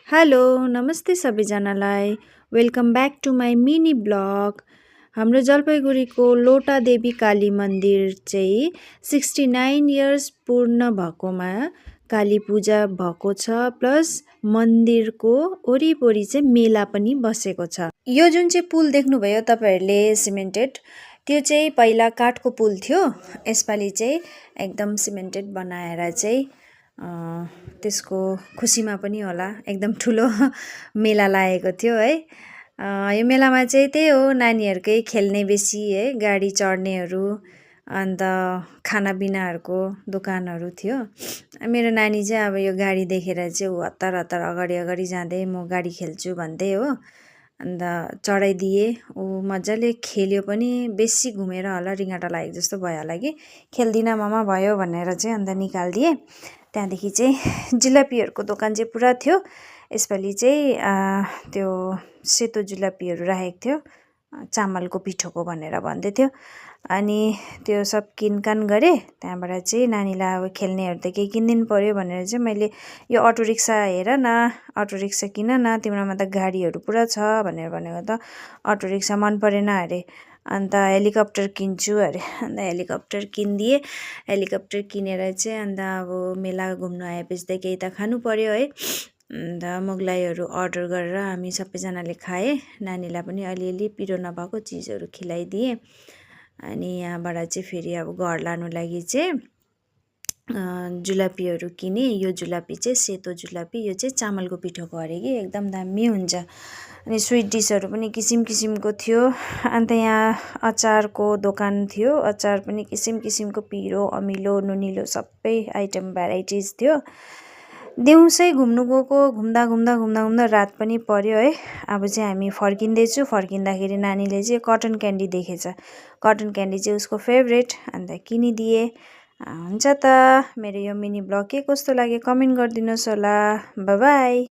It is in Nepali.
हेलो, नमस्ते सबैजनालाई। Welcome back to my mini blog. हाम्रो जलपाइगुडीको लोटा देवी काली मन्दिर चाहिँ 69 इयर्स पूर्ण भएकोमा काली पूजा भएको छ। प्लस मन्दिरको वरिपरि चाहिँ मेला पनि बसेको छ। यो जुन चाहिँ पुल देख्नुभयो तपाईँहरूले सिमेन्टेड, त्यो चाहिँ पहिला काठको पुल थियो। यसपालि चाहिँ एकदम सिमेन्टेड बनाएर चाहिँ त्यसको खुसीमा पनि होला एकदम ठुलो मेला लागेको थियो है। यो मेलामा चाहिँ त्यही हो, नानीहरूकै खेल्ने बेसी है, गाडी चढ्नेहरू, अन्त खानापिनाहरूको दोकानहरू थियो। मेरो नानी चाहिँ अब यो गाडी देखेर चाहिँ ऊ हतार हतार अगाडि अगाडि जाँदै म गाडी खेल्छु भन्दै हो। अन्त चढाइदिएँ, ऊ मजाले खेल्यो पनि। बेसी घुमेर होला, रिङ्गटा लागेको जस्तो भयो होला कि खेल्दिनँ ममा भयो भनेर चाहिँ अन्त निकालिदिएँ। त्यहाँदेखि चाहिँ जुलापीहरूको दोकान चाहिँ पुरा थियो। यसपालि चाहिँ त्यो सेतो जुलापीहरू राखेको थियो, चामलको पिठोको भनेर भन्दै थियो। अनि त्यो सब किनकान गरेँ। त्यहाँबाट चाहिँ नानीलाई अब खेल्नेहरू त केही किनिदिनु पऱ्यो भनेर चाहिँ मैले यो अटो रिक्सा हेर न, अटो रिक्सा किन न, तिम्रोमा त गाडीहरू पुरा छ भनेर भनेको त अटो रिक्सा मन परेन अरे। अन्त हेलिकप्टर किन्छु अरे। अन्त हेलिकप्टर किनिदिएँ। हेलिकप्टर किनेर चाहिँ अन्त अब मेला घुम्नु आएपछि त केही त खानु पऱ्यो है। अन्त मोगलाईहरू अर्डर गरेर हामी सबैजनाले खाएँ। नानीलाई पनि अलिअलि पिरो नभएको चिजहरू खिलाइदिएँ। अनि यहाँबाट चाहिँ फेरि अब घर लानु लागि चाहिँ जुलापीहरू किनेँ। यो जुलापी चाहिँ सेतो जुलापी, यो चाहिँ चामलको पिठोको अरे कि एकदम दामी हुन्छ। अनि स्विट डिसहरू पनि किसिम किसिमको थियो। अन्त यहाँ अचारको दोकान थियो, अचार पनि किसिम किसिमको पिरो अमिलो नुनिलो सबै आइटम भेराइटिज थियो। दिउँसै घुम्नु गएको, घुम्दा घुम्दा घुम्दा घुम्दा रात पनि पर्यो है। अब चाहिँ हामी फर्किँदैछु। फर्किँदाखेरि नानीले चाहिँ कटन क्यान्डी देखेछ। कटन क्यान्डी चाहिँ उसको फेभरेट, अन्त किनिदिएँ। हुन्छ त, मेरो यो मिनी ब्लग के कस्तो लाग्यो कमेन्ट गरिदिनुहोस् होला। By by.